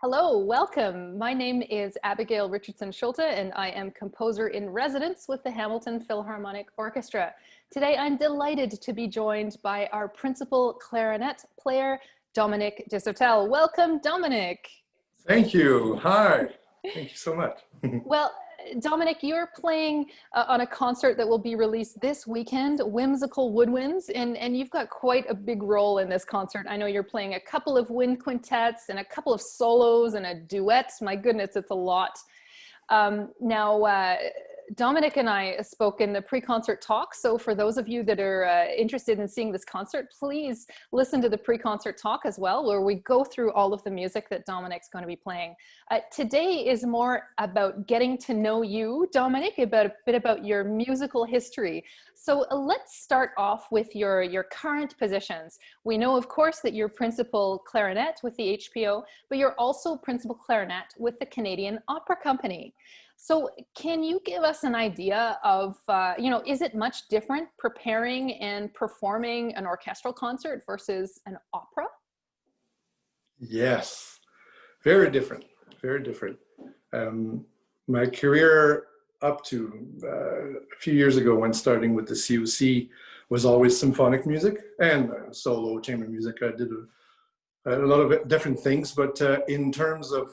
Hello, welcome. My name is Abigail Richardson-Schulte and I am composer in residence with the Hamilton Philharmonic Orchestra. Today I'm delighted to be joined by our principal clarinet player, Dominic Desautels. Welcome, Dominic. Thank you. Hi. Thank you so much. Well, Dominic, you're playing on a concert that will be released this weekend, Whimsical Woodwinds, and you've got quite a big role in this concert. I know you're playing a couple of wind quintets and a couple of solos and a duet. My goodness, it's a lot. Now, Dominic and I spoke in the pre-concert talk, so for those of you that are interested in seeing this concert, please listen to the pre-concert talk as well, where we go through all of the music that Dominic's going to be playing. Today is more about getting to know you, Dominic, a bit about your musical history. So let's start off with your current positions. We know, of course, that you're principal clarinet with the HPO, but you're also principal clarinet with the Canadian Opera Company. So can you give us an idea of, is it much different preparing and performing an orchestral concert versus an opera? Yes, very different, very different. My career up to a few years ago when starting with the COC was always symphonic music and solo chamber music. I did a lot of different things, but in terms of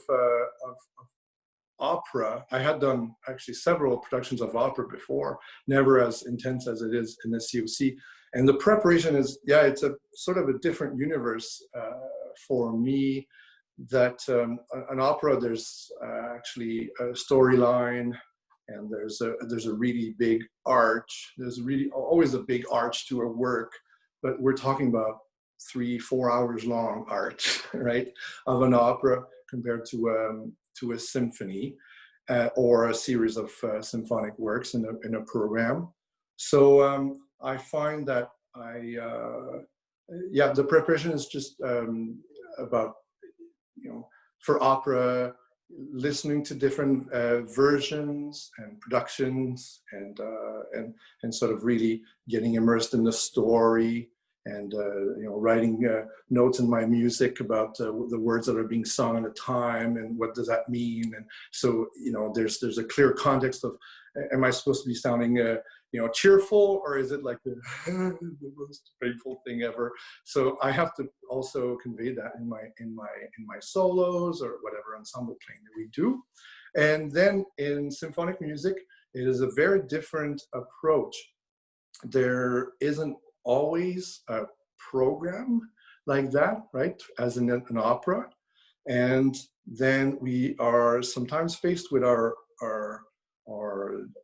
opera, I had done actually several productions of opera before, never as intense as it is in the COC. And the preparation is, yeah, it's a sort of a different universe for me. That an opera, there's actually a storyline, and there's a really big arch. There's really always a big arch to a work, but we're talking about 3-4 hours long arch, right, of an opera compared to a symphony or a series of symphonic works in a program. So I find that the preparation is just about, for opera, listening to different versions and productions and sort of really getting immersed in the story. And writing notes in my music about the words that are being sung at a time and what does that mean. And so there's a clear context of, am I supposed to be sounding cheerful, or is it like the most painful thing ever? So I have to also convey that in my solos or whatever ensemble playing that we do. And then in symphonic music, it is a very different approach. There isn't always a program like that, right, as in an opera. And then we are sometimes faced with our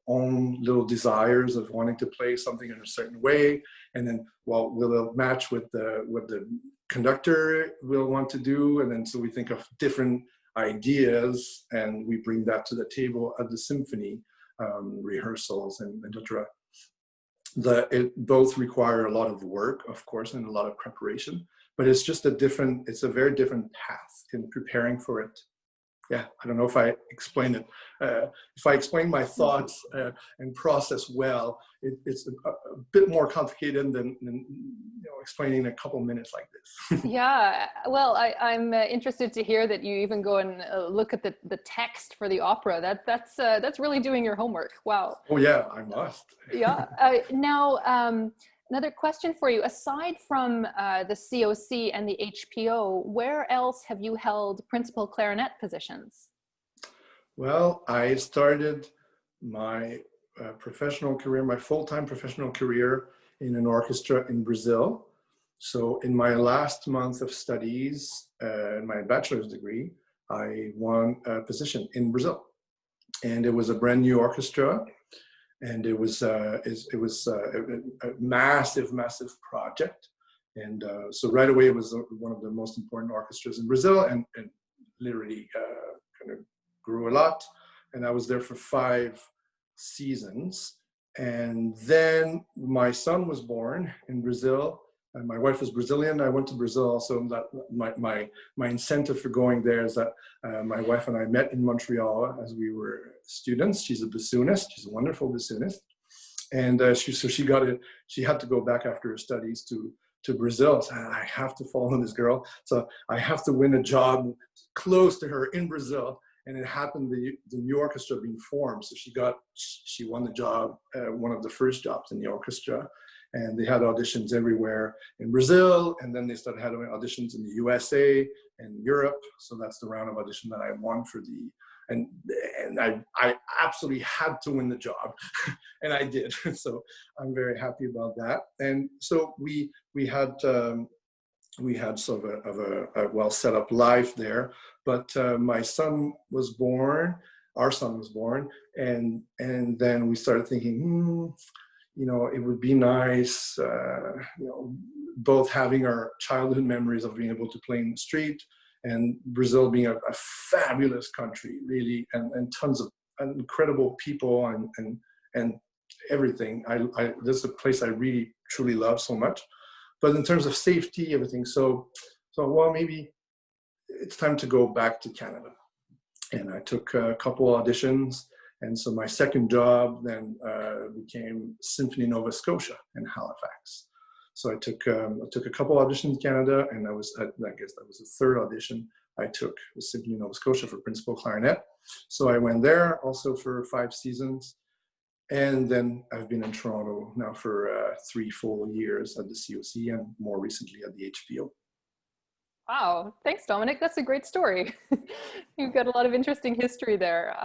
own little desires of wanting to play something in a certain way, and then, well, will it match with what the conductor will want to do? And then so we think of different ideas, and we bring that to the table at the symphony rehearsals and etc. It both require a lot of work, of course, and a lot of preparation, but it's just it's a very different path in preparing for it. Yeah, I don't know if I explain it. If I explain my thoughts and process well, it's a bit more complicated than explaining in a couple minutes like this. Yeah, well, I'm interested to hear that you even go and look at the text for the opera. That's really doing your homework. Wow. Oh yeah, I must. Yeah. Now, another question for you. Aside from the COC and the HPO, where else have you held principal clarinet positions? Well, I started my professional career, my full-time professional career in an orchestra in Brazil. So in my last month of studies, in my bachelor's degree, I won a position in Brazil. And it was a brand new orchestra. And it was a massive project. And so right away, it was one of the most important orchestras in Brazil, and literally kind of grew a lot. And I was there for 5 seasons. And then my son was born in Brazil. And my wife is Brazilian. I went to Brazil also. That my incentive for going there is that my wife and I met in Montreal as we were students. She's a bassoonist. She's a wonderful bassoonist, and she had to go back after her studies to to Brazil. So I have to follow this girl. So I have to win a job close to her in Brazil. And it happened, the new orchestra being formed. So she won the job, one of the first jobs in the orchestra. And they had auditions everywhere in Brazil. And then they started having auditions in the USA and Europe. So that's the round of audition that I won for and I absolutely had to win the job, and I did. So I'm very happy about that. And so we had sort of a well set up life there. But my son was born, our son was born, and then we started thinking, it would be nice, both having our childhood memories of being able to play in the street, and Brazil being a fabulous country, really, and tons of incredible people and everything. This is a place I really truly love so much. But in terms of safety, everything, so well, maybe it's time to go back to Canada. And I took a couple auditions. And so my second job then became Symphony Nova Scotia in Halifax. So I took a couple auditions in Canada, and I guess that was the third audition I took with Symphony Nova Scotia for principal clarinet. So I went there also for 5 seasons. And then I've been in Toronto now for 3 full years at the COC, and more recently at the HPO. Wow, thanks, Dominic. That's a great story. You've got a lot of interesting history there.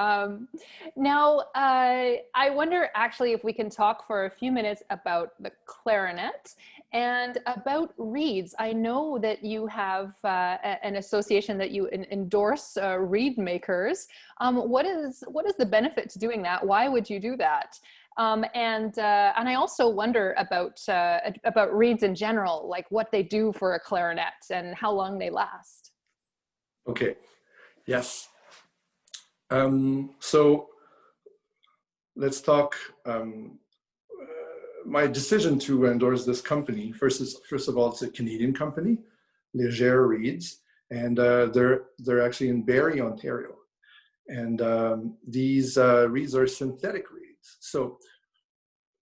Now, I wonder actually if we can talk for a few minutes about the clarinet and about reeds. I know that you have an association that you endorse reed makers. What is the benefit to doing that? Why would you do that? And I also wonder about reeds in general, like what they do for a clarinet and how long they last. Okay, yes. So let's talk. My decision to endorse this company, first of all, it's a Canadian company, Leger Reeds, and they're actually in Barrie, Ontario. And these reeds are synthetic reeds. So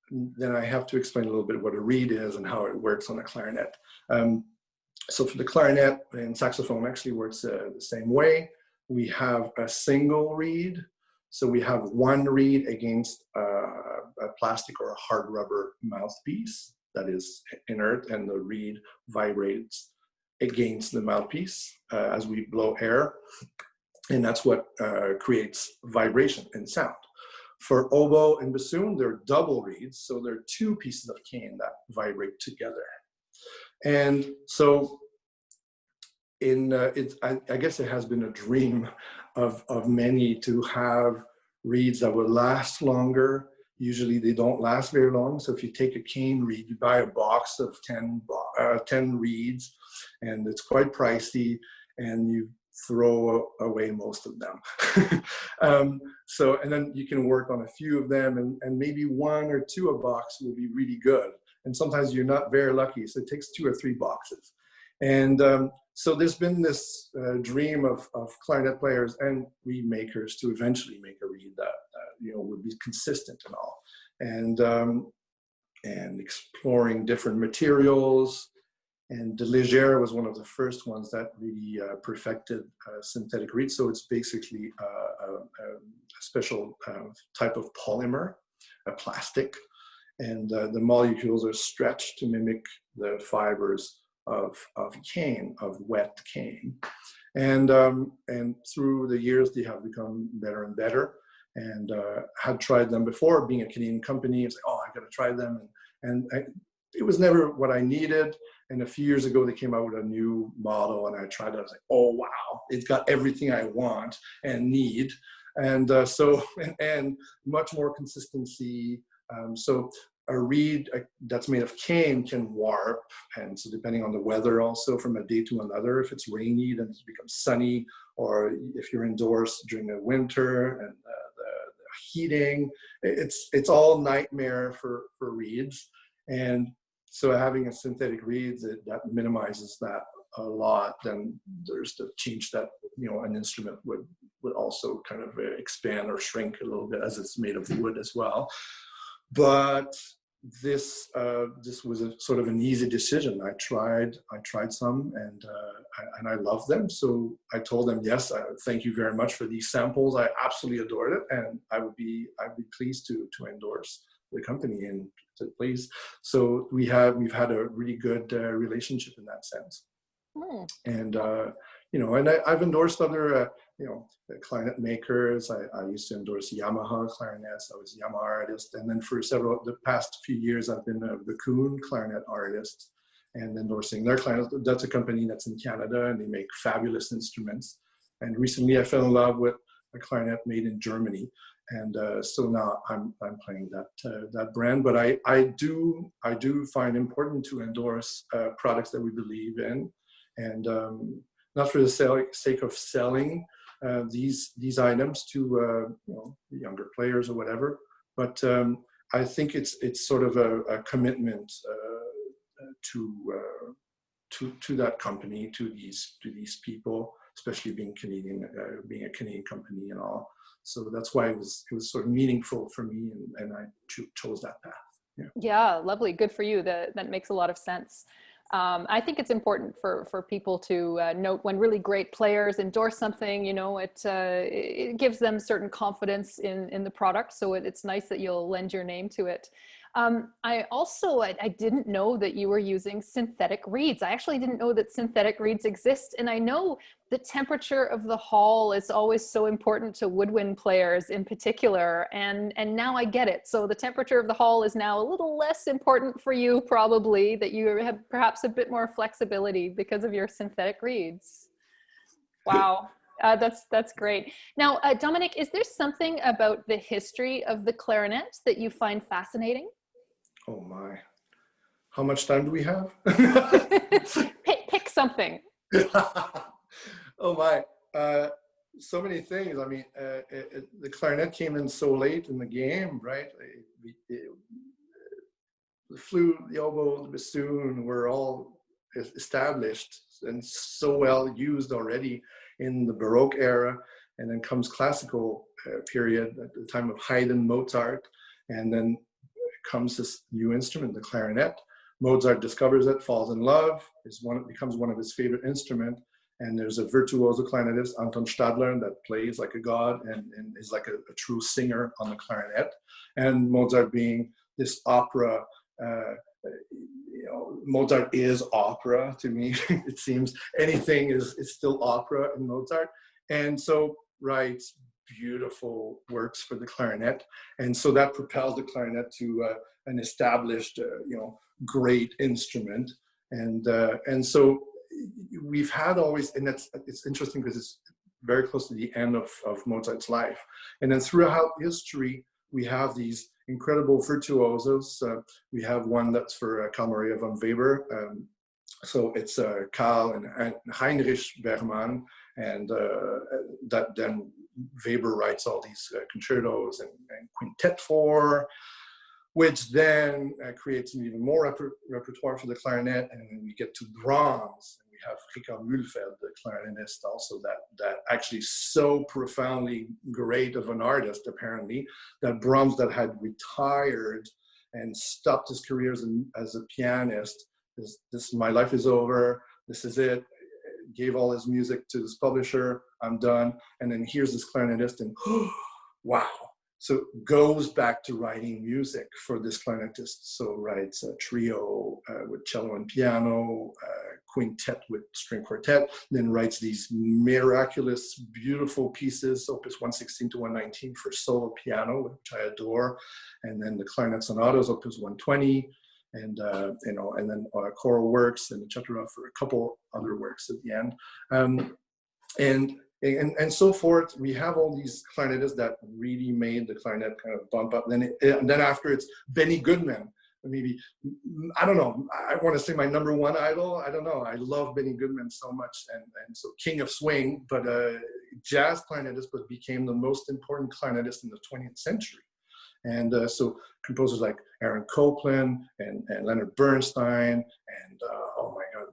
then I have to explain a little bit what a reed is and how it works on a clarinet. So for the clarinet and saxophone actually works the same way. We have a single reed. So we have one reed against a plastic or a hard rubber mouthpiece that is inert, and the reed vibrates against the mouthpiece as we blow air. And that's what creates vibration and sound. For oboe and bassoon, they're double reeds, so they're 2 pieces of cane that vibrate together. And so I guess it has been a dream of many to have reeds that will last longer. Usually they don't last very long. So if you take a cane reed, you buy a box of 10 reeds, and it's quite pricey, and you throw away most of them. And then you can work on a few of them, and maybe 1 or 2 a box will be really good. And sometimes you're not very lucky, so it takes 2 or 3 boxes. And so there's been this dream of clarinet players and reed makers to eventually make a reed that would be consistent and all, and exploring different materials. And the Leger was one of the first ones that really perfected synthetic reed. So it's basically a special type of polymer, a plastic, and the molecules are stretched to mimic the fibers of cane, of wet cane. And through the years, they have become better and better. And had tried them before, being a Canadian company. It's like, oh, I got to try them. It was never what I needed. And a few years ago, they came out with a new model, and I tried it. I was like, oh, wow, it's got everything I want and need. And and much more consistency. So a reed that's made of cane can warp. And so depending on the weather also, from a day to another, if it's rainy, then it becomes sunny. Or if you're indoors during the winter and the heating, it's all nightmare for reeds. And so having a synthetic reed that minimizes that a lot, then there's the change that an instrument would also kind of expand or shrink a little bit as it's made of wood as well. But this was a sort of an easy decision. I tried some, and I love them. So I told them, yes, thank you very much for these samples. I absolutely adored it, and I'd be pleased to endorse the company, and please. So we've had a really good relationship in that sense. And and I've endorsed other clarinet makers. I used to endorse Yamaha clarinets. I was a Yamaha artist, and then for the past few years, I've been a Raccoon clarinet artist and endorsing their clarinet. That's a company that's in Canada, and they make fabulous instruments. And recently, I fell in love with a clarinet made in Germany, and so now I'm playing that brand. But I do find important to endorse products that we believe in. And not for the sake of selling these items to younger players or whatever, but I think it's sort of a commitment to that company, to these people, especially being Canadian, being a Canadian company and all. So that's why it was sort of meaningful for me, and I chose that path. Yeah, lovely. Good for you. That makes a lot of sense. I think it's important for people to note when really great players endorse something. It gives them certain confidence in the product. So it's nice that you'll lend your name to it. I didn't know that you were using synthetic reeds. I actually didn't know that synthetic reeds exist. And I know the temperature of the hall is always so important to woodwind players in particular. And now I get it. So the temperature of the hall is now a little less important for you, probably, that you have perhaps a bit more flexibility because of your synthetic reeds. Wow. That's great. Now, Dominic, is there something about the history of the clarinet that you find fascinating? Oh my. How much time do we have? Pick something. Oh my. So many things. I mean, the clarinet came in so late in the game, right? The flute, the oboe, the bassoon were all established and so well used already in the Baroque era. And then comes classical period at the time of Haydn, Mozart, and then comes this new instrument, the clarinet. Mozart discovers it, falls in love, becomes one of his favorite instruments. And there's a virtuoso clarinetist, Anton Stadler, that plays like a god and is like a true singer on the clarinet. And Mozart being this opera, Mozart is opera to me. It seems anything is still opera in Mozart. And so writes beautiful works for the clarinet, and so that propels the clarinet to an established, great instrument. And so we've had always, and it's interesting because it's very close to the end of Mozart's life, and then throughout history we have these incredible virtuosos. We have one that's for Carl Maria von Weber. So it's Karl and Heinrich Bergmann, and that then Weber writes all these concertos and quintet for, which then creates an even more repertoire for the clarinet. And then we get to Brahms, and we have Richard Mühlfeld, the clarinetist, also that actually so profoundly great of an artist, apparently, that Brahms, that had retired and stopped his career as a pianist, this my life is over, this is it, gave all his music to this publisher, I'm done. And then here's this clarinetist, and wow. So goes back to writing music for this clarinetist. So writes a trio with cello and piano, quintet with string quartet, then writes these miraculous, beautiful pieces, opus 116 to 119 for solo piano, which I adore. And then the clarinet sonatas, opus 120. And and then choral works and etc. for a couple other works at the end, and so forth. We have all these clarinetists that really made the clarinet kind of bump up. And then after it's Benny Goodman. Maybe, I don't know, I want to say my number one idol. I don't know. I love Benny Goodman so much, and so King of Swing, but jazz clarinetist, but became the most important clarinetist in the 20th century. And so composers like Aaron Copland and Leonard Bernstein and oh my God,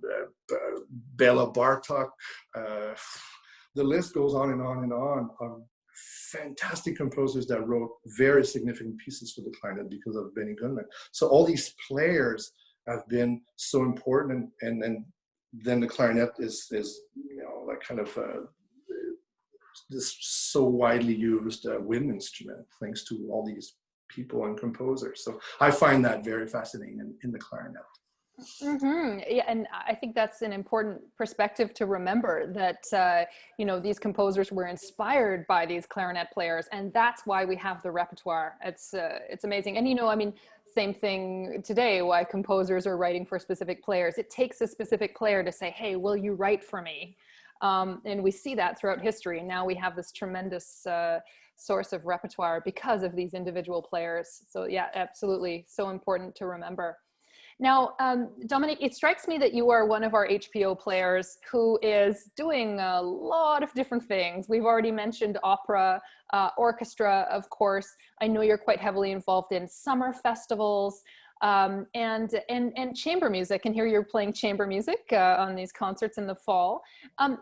Bela Bartok. The list goes on and on and on of fantastic composers that wrote very significant pieces for the clarinet because of Benny Goodman. So all these players have been so important, and then the clarinet is like kind of this so widely used wind instrument thanks to all these people and composers. So I find that very fascinating in the clarinet. Mm-hmm. Yeah, and I think that's an important perspective to remember, that these composers were inspired by these clarinet players, and that's why we have the repertoire. It's amazing. And I mean, same thing today, why composers are writing for specific players. It takes a specific player to say, hey, will you write for me? And we see that throughout history. And now we have this tremendous source of repertoire because of these individual players. So yeah, absolutely. So important to remember. Now, Dominic, it strikes me that you are one of our HPO players who is doing a lot of different things. We've already mentioned opera, orchestra, of course. I know you're quite heavily involved in summer festivals, and chamber music. And here you're playing chamber music on these concerts in the fall.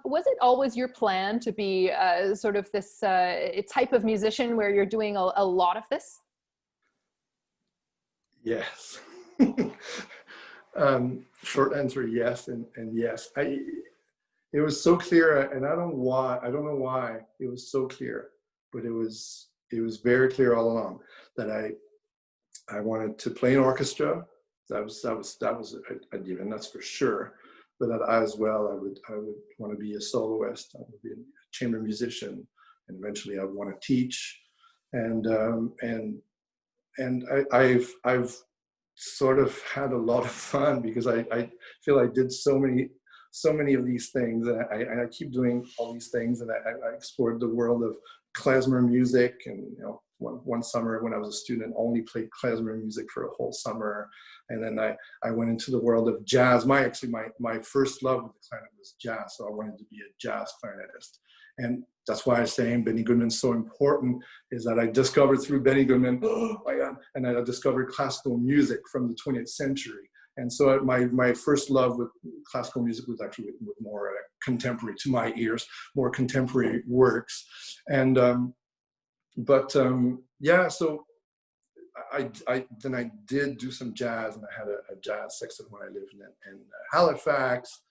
Was it always your plan to be sort of this type of musician where you're doing a lot of this? Yes. Short answer, yes, and yes. It was so clear, and I don't know why it was so clear, but it was very clear all along that I wanted to play an orchestra. That was a given, that's for sure. But that as well, I would want to be a soloist. I would be a chamber musician, and eventually I would want to teach. And I've sort of had a lot of fun because I feel I did so many of these things, and I keep doing all these things, and I explored the world of klezmer music. And one summer when I was a student, only played klezmer music for a whole summer. And then I went into the world of jazz. My first love with the clarinet was jazz, so I wanted to be a jazz clarinetist. And that's why I'm saying Benny Goodman's so important, is that I discovered through Benny Goodman, oh my God, and I discovered classical music from the 20th century. And so my first love with classical music was actually with more contemporary, to my ears, more contemporary works. And yeah, so I did do some jazz, and I had a jazz section when I lived in Halifax.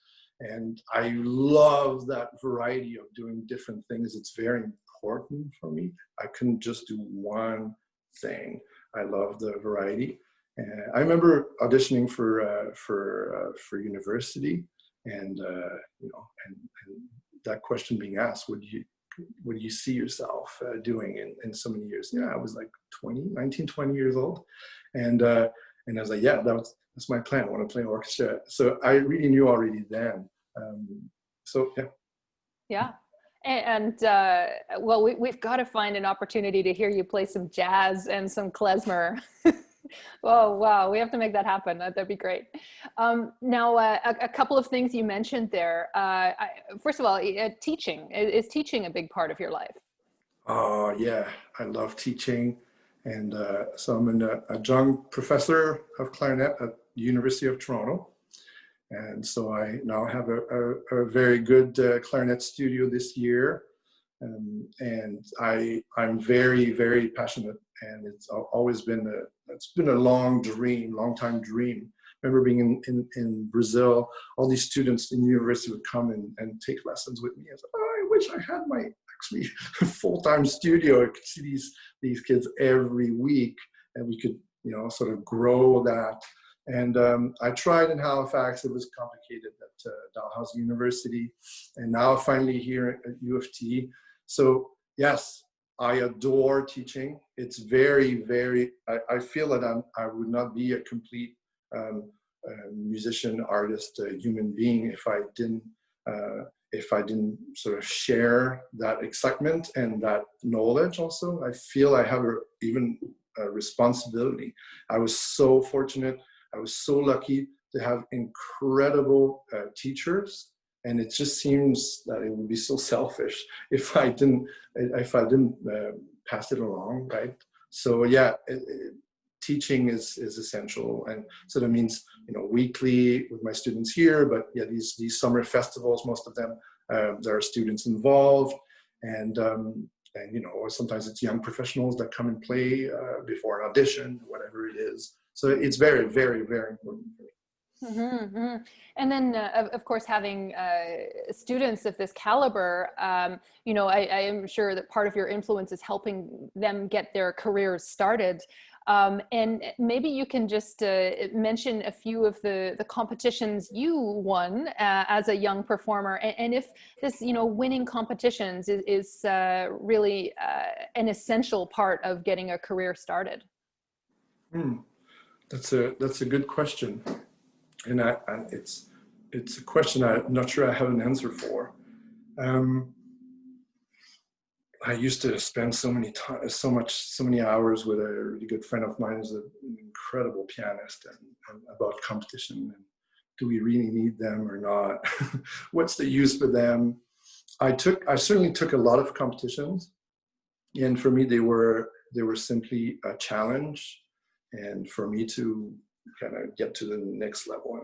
And I love that variety of doing different things. It's very important for me. I couldn't just do one thing. I love the variety. And I remember auditioning for university, and and that question being asked: what do you see yourself doing in so many years? Yeah, I was like 19, 20 years old, and I was like, yeah, that's my plan. I want to play orchestra. So I really knew already then. So yeah. Yeah. And well, we've got to find an opportunity to hear you play some jazz and some klezmer. Oh, wow. We have to make that happen. That'd be great. Now, a couple of things you mentioned there. First of all, teaching. Is teaching a big part of your life? Oh, yeah. I love teaching. And so I'm an adjunct professor of clarinet at the University of Toronto. And so I now have a very good clarinet studio this year. And I'm very, very passionate, and it's always been a long time dream. I remember being in Brazil, all these students in university would come and take lessons with me. I was like, oh, I wish I had my actually full-time studio. I could see these kids every week, and we could, sort of grow that. And I tried in Halifax. It was complicated at Dalhousie University, and now finally here at U of T. So yes, I adore teaching. It's very, very, I feel that I would not be a complete musician, artist, human being if I didn't sort of share that excitement and that knowledge also. I feel I have even a responsibility. I was so fortunate. I was so lucky to have incredible teachers. And it just seems that it would be so selfish if I didn't pass it along, right? So yeah, teaching is essential, and so that means weekly with my students here. But yeah, these summer festivals, most of them there are students involved, and you know, or sometimes it's young professionals that come and play before an audition, whatever it is. So it's very, very, very important for me. Mm-hmm, mm-hmm. And then, of course, having students of this caliber, you know, I am sure that part of your influence is helping them get their careers started. And maybe you can just mention a few of the competitions you won as a young performer, and if this, you know, winning competitions is really an essential part of getting a career started. That's a good question. And it's a question I'm not sure I have an answer for. I used to spend so many hours with a really good friend of mine who's an incredible pianist, and about competition and do we really need them or not? What's the use for them? I certainly took a lot of competitions, and for me they were simply a challenge, and for me to kind of get to the next level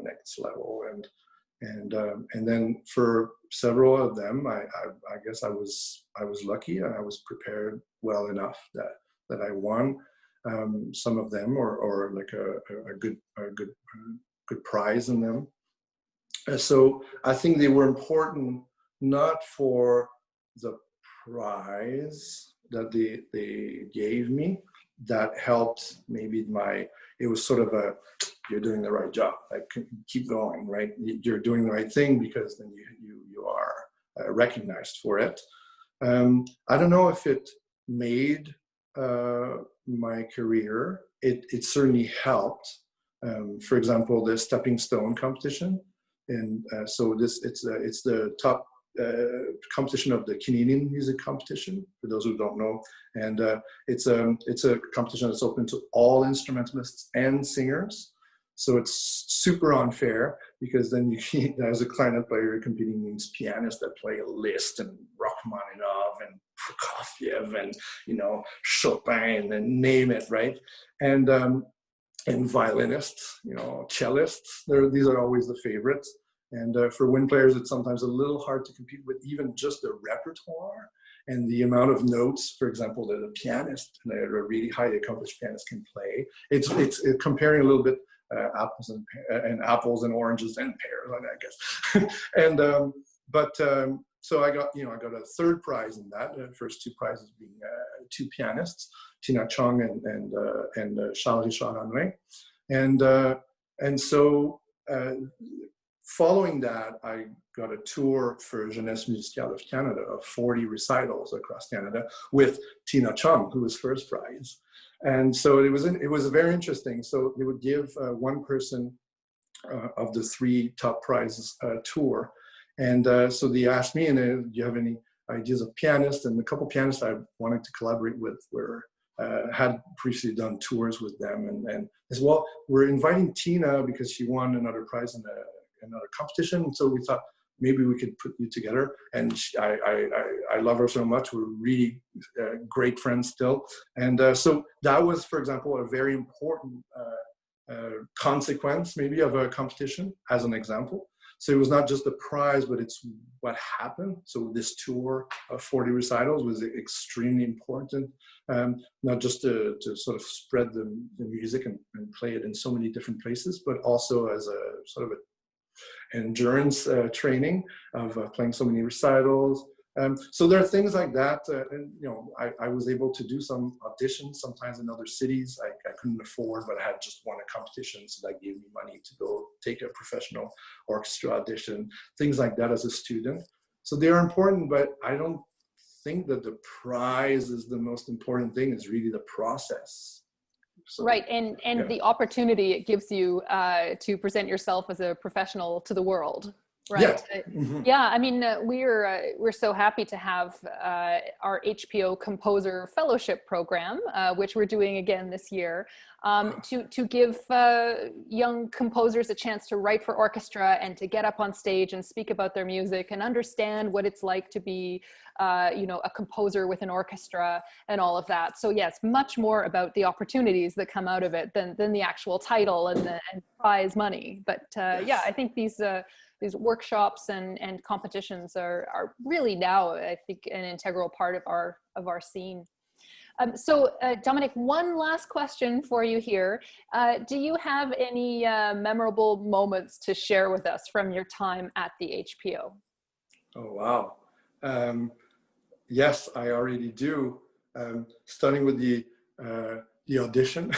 and then for several of them I guess I was lucky, and I was prepared well enough that I won some of them, or like a good prize in them. So I think they were important, not for the prize that they gave me, that helped maybe it was sort of you're doing the right job, like keep going, right? You're doing the right thing, because then you are recognized for it. I don't know if it made my career. It certainly helped. For example, the Stepping Stone competition, and so it's the top competition of the Canadian music competition, for those who don't know, and it's a competition that's open to all instrumentalists and singers. So it's super unfair, because then as a clarinet player, you're competing against pianists that play Liszt and Rachmaninoff and Prokofiev and, you know, Chopin and name it, right? And violinists, you know, cellists. These are always the favorites. And for wind players, it's sometimes a little hard to compete with even just the repertoire and the amount of notes, for example, that a pianist, a really highly accomplished pianist, can play. It's comparing a little bit apples and apples and oranges and pears, I guess. And so I got a third prize in that. The first two prizes being two pianists, Tina Chung and Charles Richard Henry, and so. Following that, I got a tour for Jeunesse Musicale of Canada of 40 recitals across Canada with Tina Chung, who was first prize. And so it was very interesting. So they would give one person of the three top prizes a tour. And so they asked me, do you have any ideas of pianists? And a couple pianists I wanted to collaborate with had previously done tours with them. And as well, we're inviting Tina because she won another prize in another competition. So we thought maybe we could put you together. And I love her so much. We're really great friends still. And so that was, for example, a very important consequence maybe of a competition, as an example. So it was not just the prize, but it's what happened. So this tour of 40 recitals was extremely important, not just to sort of spread the music and play it in so many different places, but also as a sort of endurance training of playing so many recitals. So there are things like that. And, you know, I was able to do some auditions sometimes in other cities. I couldn't afford, but I had just won a competition, so that gave me money to go take a professional orchestra audition, things like that as a student. So they're important, but I don't think that the prize is the most important thing. It's really the process. So, right, and yeah, the opportunity it gives you to present yourself as a professional to the world, right? Yeah, mm-hmm. Yeah. I mean, we're so happy to have our HPO Composer Fellowship Program, which we're doing again this year, to give young composers a chance to write for orchestra and to get up on stage and speak about their music and understand what it's like to be a composer with an orchestra and all of that. So yes, much more about the opportunities that come out of it than the actual title and prize money. But yeah, I think these these workshops and competitions are really now, I think, an integral part of our scene. So Dominic, one last question for you here. Do you have any memorable moments to share with us from your time at the HPO? Oh, wow. Yes, I already do. Starting with the audition,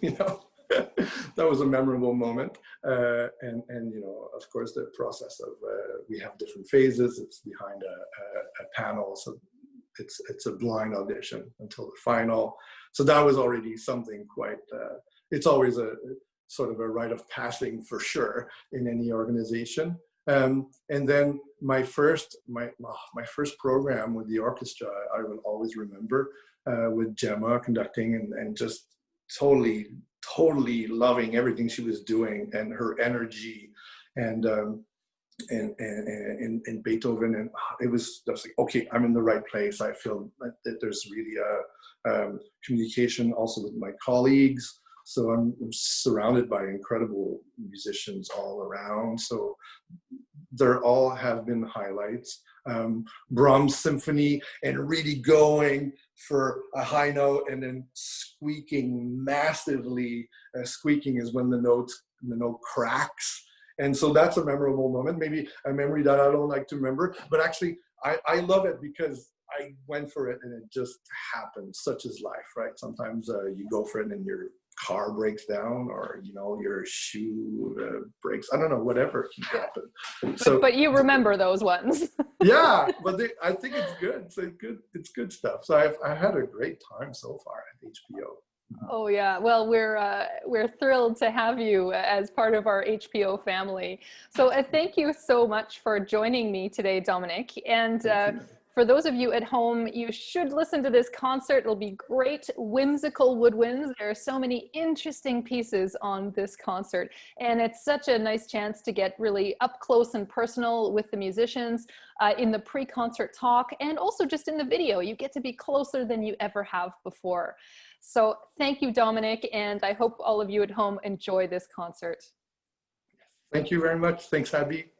you know, that was a memorable moment. And, you know, of course, the process of, we have different phases. It's behind a panel. So it's a blind audition until the final. So that was already something quite, it's always a sort of a rite of passing for sure in any organization. And then my first program with the orchestra, I will always remember, with Gemma conducting and just totally loving everything she was doing and her energy and Beethoven, and it was just like, okay, I'm in the right place. I feel that there's really a communication also with my colleagues. So I'm surrounded by incredible musicians all around. So there all have been highlights. Brahms symphony and really going for a high note and then squeaking massively. Squeaking is when the note cracks. And so that's a memorable moment, maybe a memory that I don't like to remember, but actually I love it because I went for it and it just happened. Such is life, right? Sometimes you go for it and your car breaks down, or, you know, your shoe breaks. I don't know, whatever can happen. But you remember those ones. Yeah, but I think it's good. It's good stuff. So I've had a great time so far at HPO. Oh yeah, well, we're thrilled to have you as part of our HPO family. So thank you so much for joining me today, Dominic. And for those of you at home, you should listen to this concert. It'll be great. Whimsical Woodwinds. There are so many interesting pieces on this concert, and it's such a nice chance to get really up close and personal with the musicians in the pre-concert talk, and also just in the video. You get to be closer than you ever have before. So thank you, Dominic, and I hope all of you at home enjoy this concert. Thank you very much. Thanks, Abby.